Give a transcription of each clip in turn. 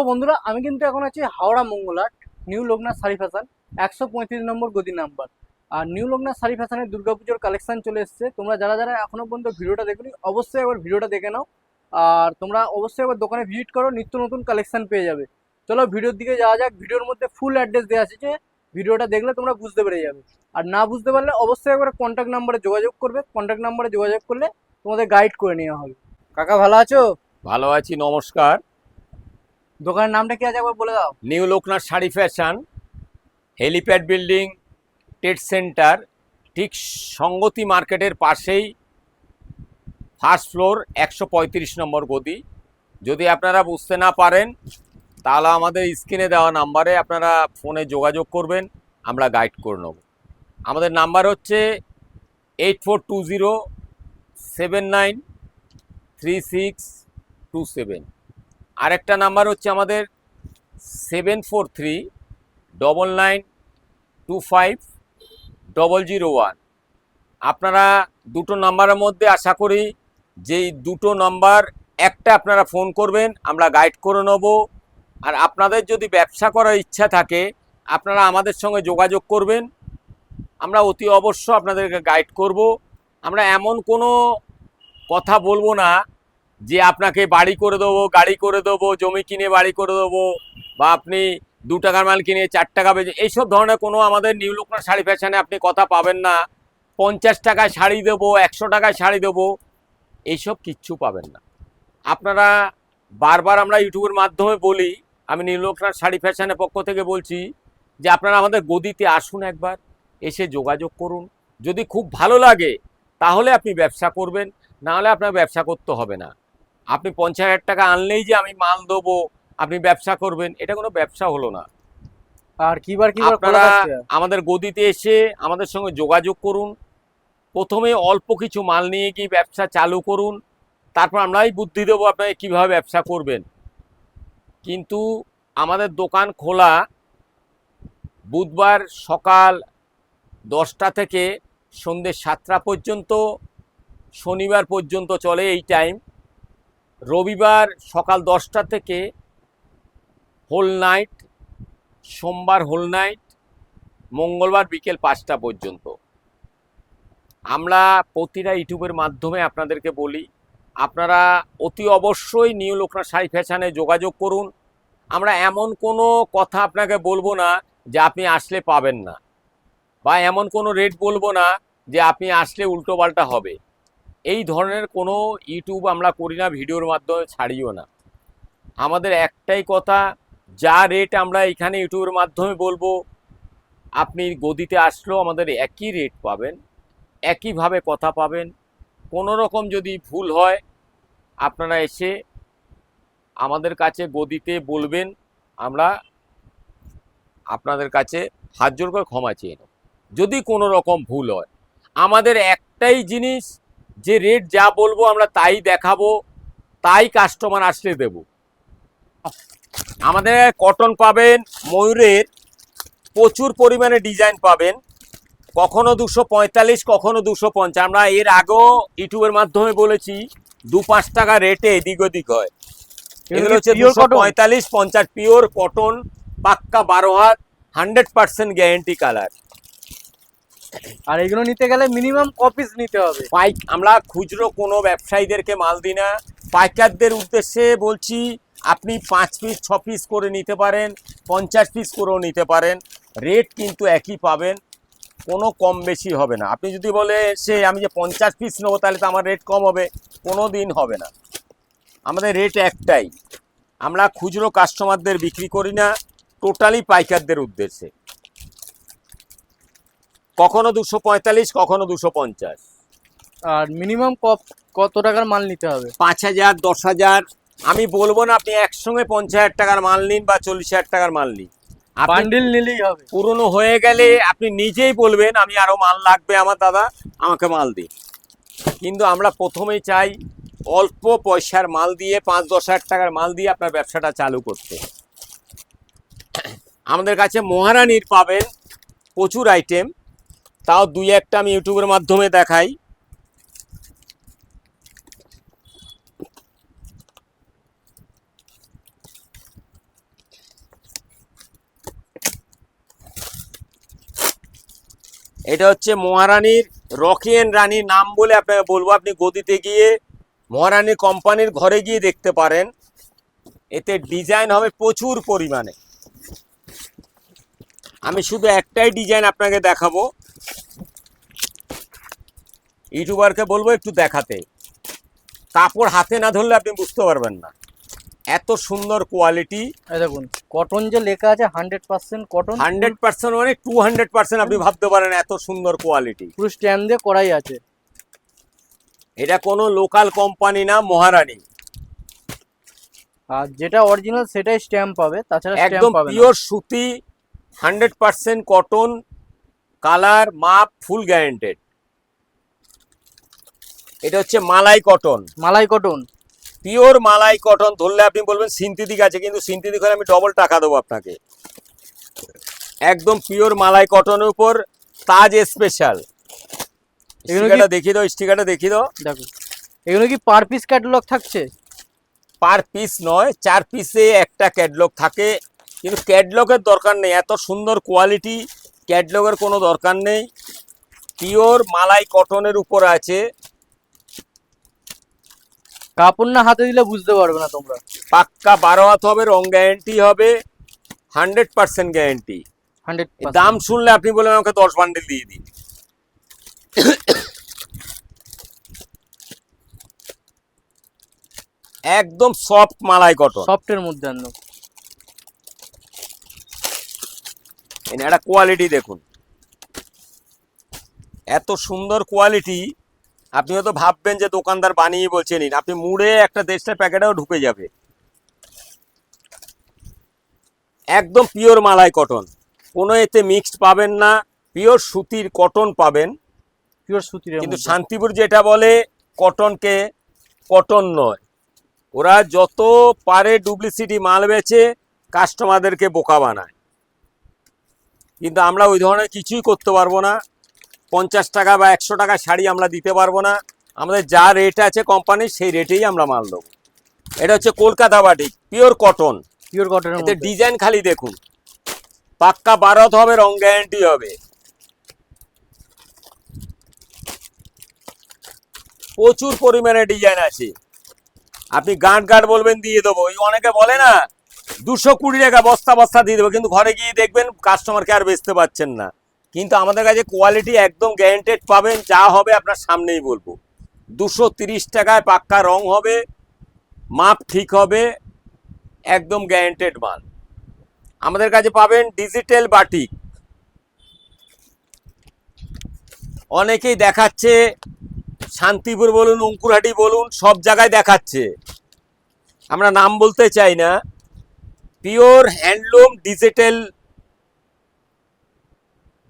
বন্ধুরা, আমি কিন্তু এখন আছি হাওড়া মঙ্গলহাট, নিউ লোকনাথ শাড়ি ফ্যাশন, 135 নম্বর গদি নাম্বার। আর নিউ লোকনাথ শাড়ি ফ্যাশনের দুর্গাপুজোর কালেকশন চলে এসেছে। তোমরা যারা যারা এখনো পর্যন্ত ভিডিওটা দেখোনি, অবশ্যই একবার ভিডিওটা দেখে নাও। আর তোমরা অবশ্যই একবার দোকানে ভিজিট করো, নিত্য নতুন কালেকশন পেয়ে যাবে। চলো ভিডিওর দিকে যাওয়া যাক। ভিডিওর মধ্যে ফুল অ্যাড্রেস দেওয়া আছে, যে ভিডিওটা দেখলে তোমরা বুঝতে পেরে যাবে। আর না বুঝতে পারলে অবশ্যই একবার কন্ট্যাক্ট নাম্বারে যোগাযোগ করবে। কন্ট্যাক্ট নাম্বারে যোগাযোগ করলে তোমাদের গাইড করে নেওয়া হবে। কাকা ভালো আছো? ভালো আছি, নমস্কার। দোকানের নামটা কি আছে একবার বলে দাও। New Loknath sari fashion, helipad building, trade centre, ঠিক সঙ্গতি মার্কেটের পাশেই, ফার্স্ট ফ্লোর, 135 নম্বর গদি। যদি আপনারা বুঝতে না পারেন তাহলে আমাদের স্ক্রিনে দেওয়া নাম্বারে আপনারা ফোনে যোগাযোগ করবেন, আমরা গাইড করে নেব। আমাদের নাম্বার হচ্ছে 8420793627। আরেকটা নাম্বার হচ্ছে আমাদের 7439925001। আপনারা দুটো নাম্বারের মধ্যে আশা করি যেই দুটো নাম্বার একটা আপনারা ফোন করবেন, আমরা গাইড করে নেব। আর আপনাদের যদি ব্যবসা করার ইচ্ছা থাকে আপনারা আমাদের সঙ্গে যোগাযোগ করবেন, আমরা অতি অবশ্য আপনাদেরকে গাইড করব। আমরা এমন কোনো কথা বলবো না যে আপনাকে বাড়ি করে দেবো, গাড়ি করে দেবো, জমি কিনে বাড়ি করে দেবো, বা আপনি 2 টাকার মাল কিনে 4 টাকা বেচে, এইসব ধরনের কোনো আমাদের নিউ লোকনাথ শাড়ি ফ্যাশনে আপনি কথা পাবেন না। 50 টাকায় শাড়ি দেবো, 100 টাকায় শাড়ি দেবো, এইসব কিচ্ছু পাবেন না। আপনারা বারবার আমরা ইউটিউবের মাধ্যমে বলি, আমি নিউ লোকনাথ শাড়ি ফ্যাশনের পক্ষ থেকে বলছি যে আপনারা আমাদের গদিতে আসুন, একবার এসে যোগাযোগ করুন। যদি খুব ভালো লাগে তাহলে আপনি ব্যবসা করবেন, না হলে আপনার ব্যবসা করতে হবে না। আপনি 50,000 টাকা আনলেই যে আমি মাল দেবো আপনি ব্যবসা করবেন, এটা কোনো ব্যবসা হলো না। আর কিবার খোলা আপনারা থাকছে? আমাদের গদিতে এসে আমাদের সঙ্গে যোগাযোগ করুন। প্রথমে অল্প কিছু মাল নিয়ে গিয়ে ব্যবসা চালু করুন, তারপর আমরাই বুদ্ধি দেবো আপনাকে কীভাবে ব্যবসা করবেন। কিন্তু আমাদের দোকান খোলা বুধবার সকাল 10টা থেকে সন্ধ্যে 7টা পর্যন্ত, শনিবার পর্যন্ত চলে এই টাইম। রবিবার সকাল 10টা থেকে হোল নাইট, সোমবার হোল নাইট, মঙ্গলবার বিকেল 5টা পর্যন্ত। আমরা প্রতিটা ইউটিউবের মাধ্যমে আপনাদেরকে বলি, আপনারা অতি অবশ্যই নিউ লোকনাথ শাড়ি ফ্যাশনে যোগাযোগ করুন। আমরা এমন কোনো কথা আপনাকে বলবো না যে আপনি আসলে পাবেন না, বা এমন কোনো রেট বলবো না যে আপনি আসলে উল্টোপাল্টা হবে। এই ধরনের কোনো ইউটিউব আমরা করি না, ভিডিওর মাধ্যমে ছাড়িও না। আমাদের একটাই কথা, যা রেট আমরা এখানে ইউটিউবের মাধ্যমে বলবো, আপনি গদিতে আসলেও আমাদের একই রেট পাবেন, একইভাবে কথা পাবেন। কোনো রকম যদি ভুল হয় আপনারা এসে আমাদের কাছে গদিতে বলবেন, আমরা আপনাদের কাছে হাত জোড় করে ক্ষমা চেয়ে নেব যদি কোনো রকম ভুল হয়। আমাদের একটাই জিনিস, যে রেট যা বলবো আমরা তাই দেখাবো, তাই কাস্টমার আসলে দেব। আমাদের কটন পাবেন ময়ূরের, প্রচুর পরিমাণে ডিজাইন পাবেন, কখনো 245, কখনো 250। আমরা এর আগেও ইউটিউবের মাধ্যমে বলেছি 2-5 টাকা রেটে এদিক ওদিক হয়। এগুলো হচ্ছে 245-50 পিওর কটন, পাক্কা 12 হাত, 100% গ্যারেন্টি কালার। আর এগুলো নিতে গেলে মিনিমাম কপিস নিতে হবে। আমরা খুচরো কোনো ব্যবসায়ীদেরকে মাল দিই না, পাইকারদের উদ্দেশ্যে বলছি, আপনি 5 পিস 6 পিস করে নিতে পারেন, 50 পিস করেও নিতে পারেন, রেট কিন্তু একই পাবেন, কোনো কম বেশি হবে না। আপনি যদি বলে সে আমি যে 50 পিস নেবো তাহলে তো আমার রেট কম হবে, কোনো দিন হবে না। আমাদের রেট একটাই। আমরা খুচরো কাস্টমারদের বিক্রি করি না, টোটালি পাইকারদের উদ্দেশ্যে। কখনো 245, কখনো 250। আর মিনিমাম কত টাকার মাল নিতে হবে? 5,000, 10,000। আমি বলবো না আপনি একসঙ্গে 50,000 টাকার মাল নিন বা 40,000 টাকার মাল নিন, বান্ডিল নিলেই হবে। পুরনো হয়ে গেলে আপনি নিজেই বলবেন আমি আরো মাল লাগবে আমার, দাদা আমাকে মাল দিন। কিন্তু আমরা প্রথমেই চাই অল্প পয়সার মাল দিয়ে, 5-10 হাজার টাকার মাল দিয়ে আপনার ব্যবসাটা চালু করতে। আমাদের কাছে মহারানীর পাবেন প্রচুর আইটেম, তাও 2-1টা আমি ইউটিউবের মাধ্যমে দেখাই। এটা হচ্ছে মহারানীর রকি এন্ড রানী, নাম বলে আপনাকে বলবো, আপনি গদিতে গিয়ে মহারানী কোম্পানির ঘরে গিয়ে দেখতে পারেন। এতে ডিজাইন হবে প্রচুর পরিমাণে। আমি শুধু একটাই ডিজাইন আপনাকে দেখাবো, ইউটিউবারকে বলবো একটু দেখাতে। কাপড় হাতে না ধরলে আপনি বুঝতে পারবেন না, এত সুন্দর কোয়ালিটি। এই দেখুন কটন যে লেখা আছে 100% কটন, 100% মানে 200% আপনি ভাবতে পারেন, এত সুন্দর কোয়ালিটি। পুরো স্ট্যান্ড দিয়ে করাই আছে। এটা কোনো লোকাল কোম্পানি না, মহারানী। আর যেটা অরিজিনাল সেটাই স্ট্যাম্প পাবে, তাছাড়া একদম স্ট্যাম্প পাবে না। পিওর সুতি, 100% কটন, কালার মাপ ফুল গ্যারান্টেড। এটা হচ্ছে মালাই কটন, মালাই কটন। পিওর মালাই কটন। ধরলে আপনি বলবেন সিনথেটিক আছে, কিন্তু সিনথেটিক হলে আমি ডবল টাকা দেবো আপনাকে। একদম পিওর মালাই কটনের উপর তাজ স্পেশাল। স্টিকারটা দেখিয়ে দাও, স্টিকারটা দেখিয়ে দাও। দেখো এগুলো কি পার পিস ক্যাটালগ থাকছে? পার পিস নয়, 4 পিসে একটা ক্যাটলগ থাকে, কিন্তু ক্যাটলগের দরকার নেই, এত সুন্দর কোয়ালিটি, ক্যাটলগের কোনো দরকার নেই। পিওর মালাই কটনের উপর আছে। কাপড় না হাতে দিলে বুঝতে পারবে না তোমরা। পাক্কা 12 হাত হবে, রং গ্যারেন্টি হবে, 100% গ্যারেন্টি। 100%। দাম শুনলে আপনি বলেন আমাকে 10 বান্ডেল দিয়ে দিন। একদম সফট মালাই কটন, সফটের মধ্যে আনো। একটা কোয়ালিটি দেখুন, এত সুন্দর কোয়ালিটি। আপনি হয়তো ভাববেন যে দোকানদার বানিয়ে বলছে নিন, আপনি মুড়ে একটা 1.5টা প্যাকেটেও ঢুকে যাবে। একদম পিওর মালাই কটন, কোনো এতে মিক্সড পাবেন না, পিওর সুতির কটন পাবেন। পিওর সুতির কিন্তু মধ্যে। শান্তিপুর যেটা বলে কটনকে কটন নয়, ওরা যত পারে ডুপ্লিসিটি মাল বেচে কাস্টমারদেরকে বোকা বানায়। কিন্তু আমরা ওই ধরনের কিছুই করতে পারবো না। 50 টাকা বা 100 টাকা শাড়ি আমরা দিতে পারবো না। আমাদের যা রেট আছে কোম্পানির, সেই রেটেই আমরা মাল দেবো। এটা হচ্ছে Kolkata batik, pure cotton. Pure কটনের এতে মধ্যে। ডিজাইন খালি দেখুন, পাক্কা 12 হবে, রং গ্যারান্টি হবে। প্রচুর পরিমাণে ডিজাইন আছে, আপনি গাঁট গাঁট বলবেন দিয়ে দেবো। ওই অনেকে বলে না 220 টাকা বস্তা বস্তা দিয়ে দেবো, কিন্তু ঘরে গিয়ে দেখবেন কাস্টমারকে আর বেচতে পারছেন না। কিন্তু আমাদের কাছে কোয়ালিটি একদম গ্যারান্টেড পাবেন, যা হবে আপনার সামনেই বলবো। 230 টাকায় পাক্কা রং হবে, মাপ ঠিক হবে, একদম গ্যারান্টেড মাল। আমাদের কাছে পাবেন ডিজিটাল বাটিক। অনেকেই দেখাচ্ছে, শান্তিপুর বলুন, অঙ্কুরহাটি বলুন, সব জায়গায় দেখাচ্ছে, আমরা নাম বলতে চাই না। পিওর হ্যান্ডলুম ডিজিটাল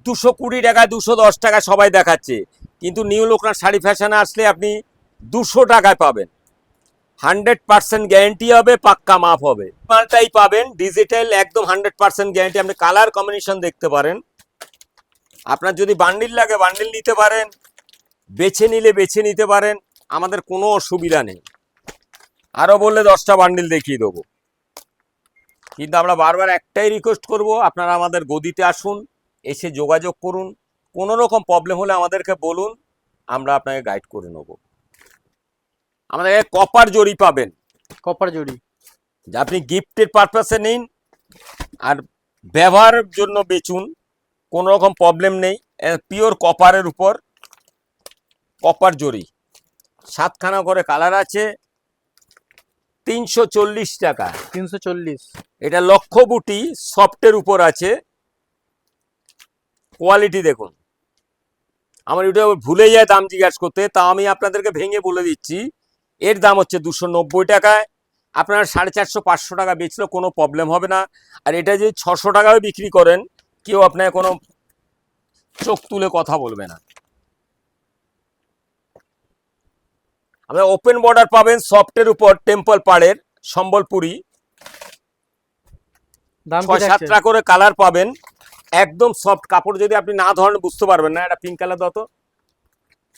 220 টাকা 210 টাকা সবাই দেখাচ্ছে, কিন্তু নিউ লোকনাথ শাড়ি ফ্যাশনে আসলে আপনি 200 টাকায় পাবেন। 100% গ্যারেন্টি হবে, পাক্কা মাপ হবে, মালটাই পাবেন ডিজিটাল, একদম 100% গ্যারেন্টি। আপনি কালার কম্বিনেশন দেখতে পারেন, আপনার যদি বান্ডিল লাগে বান্ডিল নিতে পারেন, বেছে নিলে বেছে নিতে পারেন, আমাদের কোনো অসুবিধা নেই। আরও বললে 10টা বান্ডিল দেখিয়ে দেবো। কিন্তু আমরা বারবার একটাই রিকোয়েস্ট করব, আপনারা আমাদের গদিতে আসুন, এসে যোগাযোগ করুন। কোনো রকম প্রবলেম হলে আমাদেরকে বলুন, আমরা আপনাকে গাইড করে নেব। আমাদের কপার জরি পাবেন, কপার জড়ি। যা আপনি গিফটের পারপাসে নিন আর ব্যবহারের জন্য বেচুন, কোনো রকম প্রবলেম নেই। পিওর কপারের উপর কপার জরি, 7খানা করে কালার আছে, 340 টাকা। 340। এটা লক্ষ বুটি সফটের উপর আছে। কোয়ালিটি দেখুন, আমার ইউটিউবে ভুলে যায় দাম জিজ্ঞাসা করতে, তা আমি আপনাদেরকে ভেঙে বলে দিচ্ছি। এর দাম হচ্ছে 290 টাকায়। আপনারা 450-500 টাকা বেচলেও কোনো প্রবলেম হবে না। আর এটা যদি 600 টাকায় বিক্রি করেন, কেউ আপনাকে কোনো চোখ তুলে কথা বলবে না। আমরা ওপেন বর্ডার পাবেন সফটের উপর, টেম্পল পাড়ের সম্বলপুরি, দাম কি 6-7টা করে কালার পাবেন, একদম সফট কাপড়। যদি আপনি না ধরেন বুঝতে পারবেন না। এটা পিঙ্ক কালার দাও তো,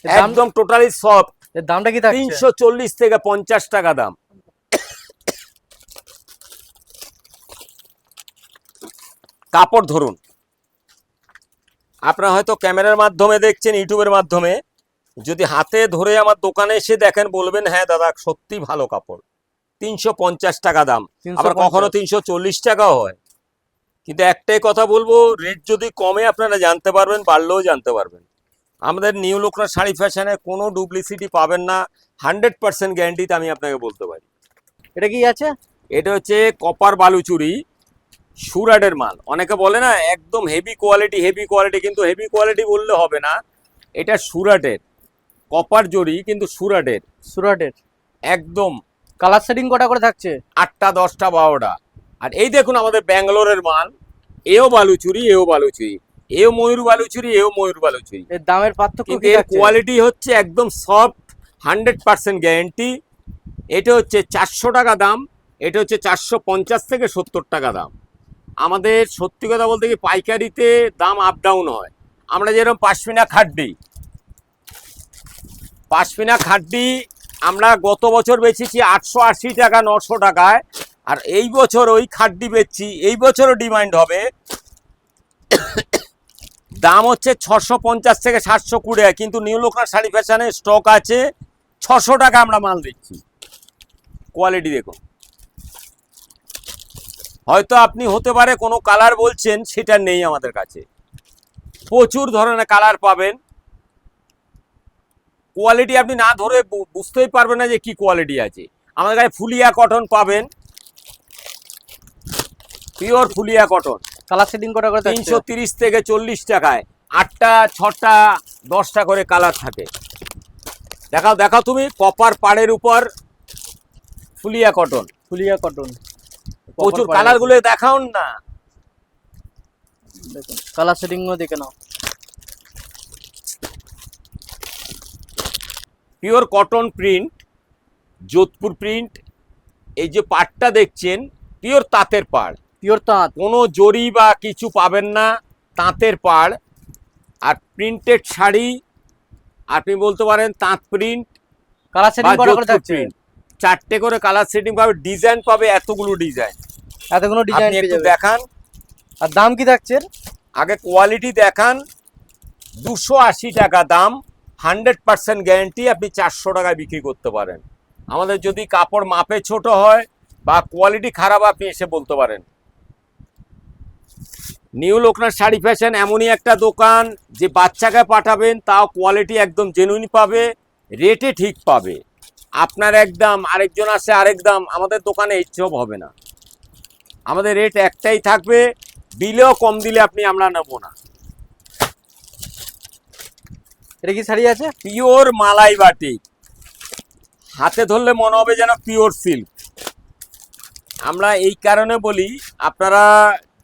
একদম টোটালি সফট। এর দামটা কি থাকছে? 340 থেকে 50 টাকা দাম। কাপড় ধরুন, আপনারা হয়তো ক্যামেরার মাধ্যমে দেখছেন, ইউটিউবের মাধ্যমে, যদি হাতে ধরে আমার দোকানে এসে দেখেন বলবেন হ্যাঁ দাদা সত্যি ভালো কাপড়। 350 টাকা দাম, আবার 350 কখনো 340 টাকাও হয়। কিন্তু একটাই কথা বলবো, রেট যদি কমে আপনারা জানতে পারবেন, বাড়লেও জানতে পারবেন। আমাদের নিউ লোকনাথ শাড়ি ফ্যাশনে কোনো ডুপ্লিসিটি পাবেন না, 100% গ্যারান্টিতে আমি আপনাকে বলতে পারি। এটা কি আছে? এটা হচ্ছে কপার বালুচুরি, সুরাটের মাল। অনেকে বলে না একদম হেভি কোয়ালিটি, কিন্তু হেভি কোয়ালিটি বললে হবে না, এটা সুরাটের কপার জরি, কিন্তু সুরাটের সুরাটের। একদম। কালার সেটিং কটা করে থাকছে? 8টা 10টা 12টা। আর এই দেখুন আমাদের ব্যাঙ্গালোরের মাল, এও বালুচুরি, এও ময়ূর বালুচুরি, এও ময়ূর বালুচুরি। এর দামের পার্থক্য কিন্তু কি এর থাকছে? কোয়ালিটি হচ্ছে একদম সফট, 100% গ্যারান্টি। এটা হচ্ছে 400 টাকা দাম, এটা হচ্ছে 450 থেকে 70 টাকা দাম। আমাদের সত্যি কথা বলতে কি পাইকারিতে দাম আপ ডাউন হয়। আমরা যেরকম পাশমিনা খাড্ডি আমরা গত বছর বেচেছি 880 টাকা 900 টাকায়, আর এই বছর ওই খাড্ডি বেচছি, এই বছরও ডিমান্ড হবে, দাম হচ্ছে 650 থেকে 720 টাকা। কিন্তু নিউ লোকনাথ শাড়ি ফ্যাশনে স্টক আছে 600 টাকা আমরা মাল দিচ্ছি। কোয়ালিটি দেখুন, হয়তো আপনি হতে পারে কোনো কালার বলছেন সেটা নেই আমাদের কাছে, প্রচুর ধরনের কালার পাবেন। কোয়ালিটি আপনি না ধরে বুঝতেই পারবেন না যে কি কোয়ালিটি আছে। আমাদের কাছে ফুলিয়া কটন পাবেন, pure Phulia cotton, colour setting কটা করে থাকছে? 330 থেকে 40 টাকায়। 8টা 6টা 10টা করে কালার থাকে। দেখাও তুমি, কপার পাড়ের উপর ফুলিয়া কটন, ফুলিয়া কটন, প্রচুর কালারগুলো দেখাও না। দেখুন কালার সেটিং গুলো দেখে নাও। Pure cotton print, Jodhpur print. এই যে পাড়টা দেখছেন পিওর তাঁতের পাড়, পিওর তাঁত, কোনো জরি বা কিছু পাবেন না, তাঁতের পাড়। আর প্রিন্টেড শাড়ি আপনি বলতে পারেন তাঁত প্রিন্ট কালার বা সেটিং কটা করে যোধপুর থাকছে? প্রিন্ট। 4টে করে কালার সেটিং পাবে, ডিজাইন পাবে এতগুলো ডিজাইন। এতগুলো ডিজাইন আপনি পেয়ে একটু যাবে। দেখান, আর দাম কি থাকছে? আগে কোয়ালিটি দেখান। 280 টাকা দাম, 100% গ্যারান্টি। আপনি 400 টাকায় বিক্রি করতে পারেন। আমাদের যদি কাপড় মাপে ছোট হয় বা কোয়ালিটি খারাপ, আপনি এসে বলতে পারেন। নিউ লোকনাথ শাড়ি ফ্যাশন এমনই একটা দোকান যে বাচ্চাকে পাঠাবেন তাও কোয়ালিটি একদম জেনুইন পাবে, রেটে ঠিক পাবে। আপনার এক দাম, আরেকজন আসে আরেক দাম, আমাদের দোকানে এইসব হবে না। আমাদের রেট একটাই থাকবে, দিলেও কম দিলে আমরা নেব না। এটা কি শাড়ি আছে? পিওর মালাই বাটিক, হাতে ধরলে মনে হবে যেন পিওর সিল্ক। আমরা এই কারণে বলি, আপনারা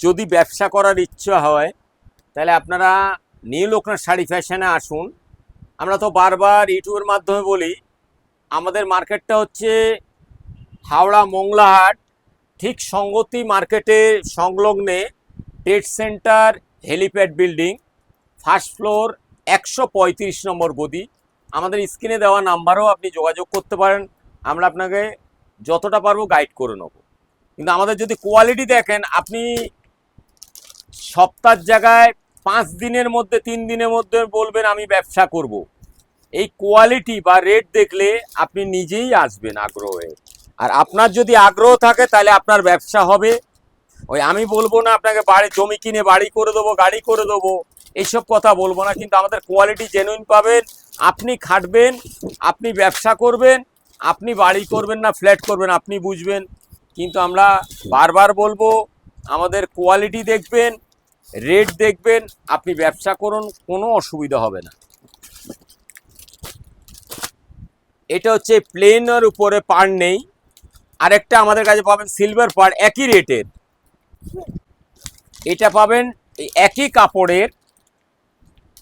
যদি ব্যবসা করার ইচ্ছা হয় তাহলে আপনারা নিউ লোকনাথ শাড়ি ফ্যাশনে আসুন। আমরা তো বারবার ইউটিউবের মাধ্যমে বলি, আমাদের মার্কেটটা হচ্ছে হাওড়া মোংলাহাট, ঠিক সঙ্গতি মার্কেটের সংলগ্নে, trade centre helipad building, first floor, 135 নম্বর গদি। আমাদের স্ক্রিনে দেওয়া নাম্বারও আপনি যোগাযোগ করতে পারেন, আমরা আপনাকে যতটা পারবো গাইড করে নেব। কিন্তু আমাদের যদি কোয়ালিটি দেখেন, আপনি সপ্তাহের জায়গায় 5 দিনের মধ্যে 3 দিনের মধ্যে বলবেন আমি ব্যবসা করব। এই কোয়ালিটি বা রেট দেখলে আপনি নিজেই আসবেন আগ্রহ হয়ে। আর আপনার যদি আগ্রহ থাকে তাহলে আপনার ব্যবসা হবে। ওই আমি বলবো না আপনাকে বাড়ি জমি কিনে বাড়ি করে দেবো, গাড়ি করে দেবো, এইসব কথা বলবো না। কিন্তু আমাদের কোয়ালিটি জেনুইন পাবেন, আপনি খাটবেন, আপনি ব্যবসা করবেন, আপনি বাড়ি করবেন না ফ্ল্যাট করবেন, আপনি বুঝবেন। কিন্তু আমরা বারবার বলবো, আমাদের কোয়ালিটি দেখবেন, রেট দেখবেন, আপনি ব্যবসা করুন, কোনো অসুবিধা হবে না। এটা হচ্ছে প্লেনের উপরে পাড় নেই। আরেকটা আমাদের কাছে পাবেন সিলভার পাড়, একই রেটের। এটা পাবেন একই কাপড়ের,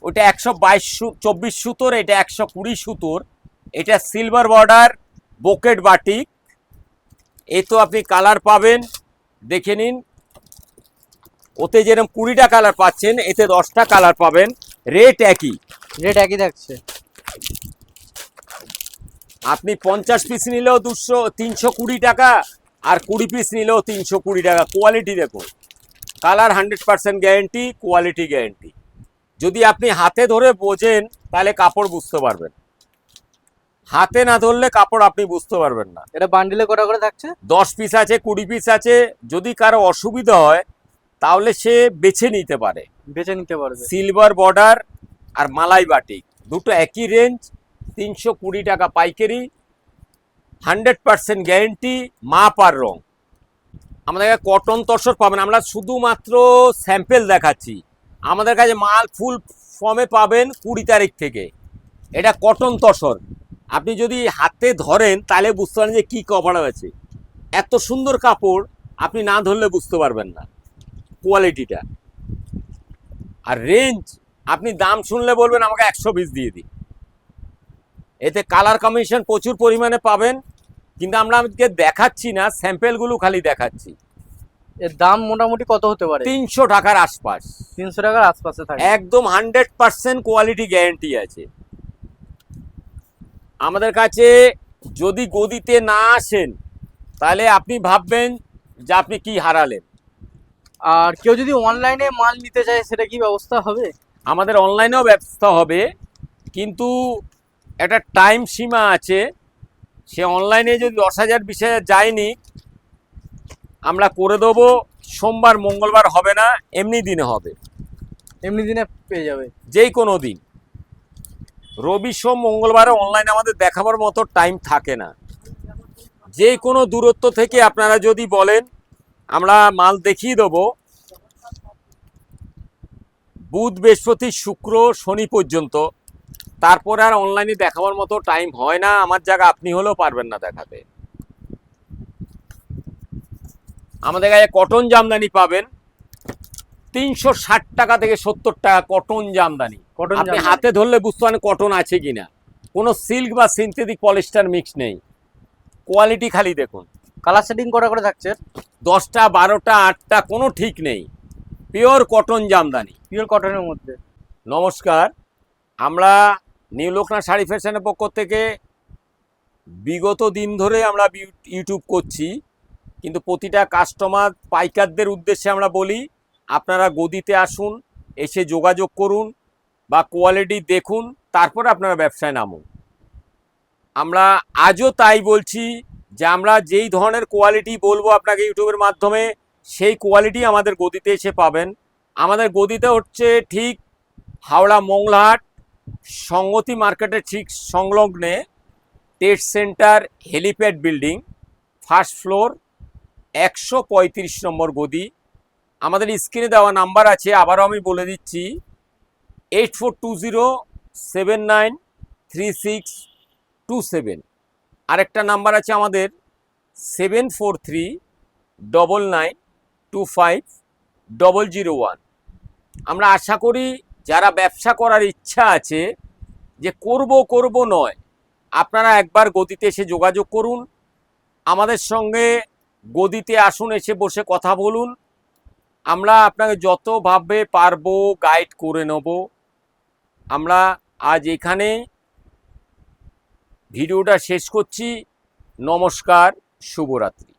ওটা 124 সুতোর, এটা 120 সুতোর। এটা সিলভার বর্ডার বোকেট বাটিক। এ তো আপনি কালার পাবেন, দেখে নিন। ওতে যেরকম 20টা কালার পাচ্ছেন, এতে 10টা কালার পাবেন। রেট একই, রেট একই থাকছে। আপনি 50 পিস নিলেও 320 টাকা, আর 20 পিস নিলেও 320 টাকা। কোয়ালিটি দেখুন, কালার 100% গ্যারেন্টি, কোয়ালিটি গ্যারেন্টি। যদি আপনি হাতে ধরে বোঝেন তাহলে কাপড় বুঝতে পারবেন, হাতে না ধরলে কাপড় আপনি বুঝতে পারবেন না। এটা বান্ডিলে কটা করে থাকছে? 10 পিস আছে, 20 পিস আছে। যদি কারো অসুবিধা হয় তাহলে সে বেছে নিতে পারে। বেছে নিতে পারবে। সিলভার বর্ডার আর মালাই বাটিক দুটো একই রেঞ্জ, 320 টাকা পাইকারি, 100% গ্যারেন্টি, মাপ আর রং। আমাদের কাছে কটন তসর পাবেন, আমরা শুধুমাত্র স্যাম্পেল দেখাচ্ছি। আমাদের কাছে মাল ফুল ফর্মে পাবেন 20 তারিখ থেকে। এটা কটন তসর, আপনি যদি হাতে ধরেন তাহলে বুঝতে পারেন যে কী কভার আছে। এত সুন্দর কাপড় আপনি না ধরলে বুঝতে পারবেন না কোয়ালিটিটা। আর রেঞ্জ, আপনি দাম শুনলে বলবেন আমাকে 120 দিয়ে দিন। এতে কালার কম্বিনেশন প্রচুর পরিমাণে পাবেন, কিন্তু আমরা আজকে দেখাচ্ছি না, স্যাম্পেলগুলো খালি দেখাচ্ছি। এর দাম মোটামুটি কত হতে পারে? 300 টাকার আশপাশ। 300 টাকার আশপাশে থাকে। একদম 100% কোয়ালিটি গ্যারেন্টি আছে। আমাদের কাছে যদি গদিতে না আসেন তাহলে আপনি ভাববেন যে আপনি কি হারালেন। আর কেউ যদি অনলাইনে মাল নিতে চায় সেটা কি ব্যবস্থা হবে? আমাদের অনলাইনেও ব্যবস্থা হবে, কিন্তু একটা টাইম সীমা আছে। সে অনলাইনে যদি 10,000 20,000 যায়নি, আমরা করে দেবো। সোমবার মঙ্গলবার হবে না, এমনি দিনে হবে, এমনি দিনে পেয়ে যাবে। যেই কোনো দিন। রবি সোম মঙ্গলবারে অনলাইনে আমাদের দেখাবার মতো টাইম থাকে না। যে কোনো দূরত্ব থেকে আপনারা যদি বলেন আমরা মাল দেখিয়ে দেবো। বুধ বৃহস্পতি শুক্র শনি পর্যন্ত, তারপরে আর অনলাইনে দেখাবার মতো টাইম হয় না। আমার জায়গা আপনি হলেও পারবেন না দেখাতে। আমাদের কাছে কটন জামদানি পাবেন 360 টাকা থেকে 70 টাকা। কটন জামদানি কটন আপনি হাতে ধরলে বুঝতে পারেন কটন আছে কিনা। কোনো সিল্ক বা সিনথেটিক পলিস্টার মিক্স নেই। কোয়ালিটি খালি দেখুন। কালার সেটিং কটা করে থাকছে? 10টা 12টা 8টা কোনো ঠিক নেই। পিওর কটন জামদানি, পিওর কটনের মধ্যে। নমস্কার, আমরা নিউ লোকনাথ শাড়ি ফ্যাশনের পক্ষ থেকে বিগত দিন ধরে আমরা ইউটিউব করছি, কিন্তু প্রতিটা কাস্টমার পাইকারদের উদ্দেশ্যে আমরা বলি আপনারা গদিতে আসুন, এসে যোগাযোগ করুন বা কোয়ালিটি দেখুন, তারপরে আপনারা ব্যবসায় নামুন। আমরা আজও তাই বলছি যে আমরা যেই ধরনের কোয়ালিটি বলবো আপনাকে ইউটিউবের মাধ্যমে, সেই কোয়ালিটি আমাদের গদিতে এসে পাবেন। আমাদের গদিতে হচ্ছে ঠিক হাওড়া মংলাহাট সংগতি মার্কেটের ঠিক সংলগ্নে টেট centre helipad building, first floor, 135 নম্বর গদি। আমাদের স্ক্রিনে দেওয়া নাম্বার আছে, আবারও আমি বলে দিচ্ছি, 8420793627। আরেকটা নাম্বার আছে আমাদের 7439925001। আমরা আশা করি যারা ব্যবসা করার ইচ্ছা আছে, যে করব নয়, আপনারা একবার গদিতে এসে যোগাযোগ করুন, আমাদের সঙ্গে গদিতে আসুন, এসে বসে কথা বলুন। আমরা আপনাকে যতভাবে পারবো গাইড করে নেব। আমরা আজ এখানে ভিডিওটা শেষ করছি। নমস্কার, শুভরাত্রি।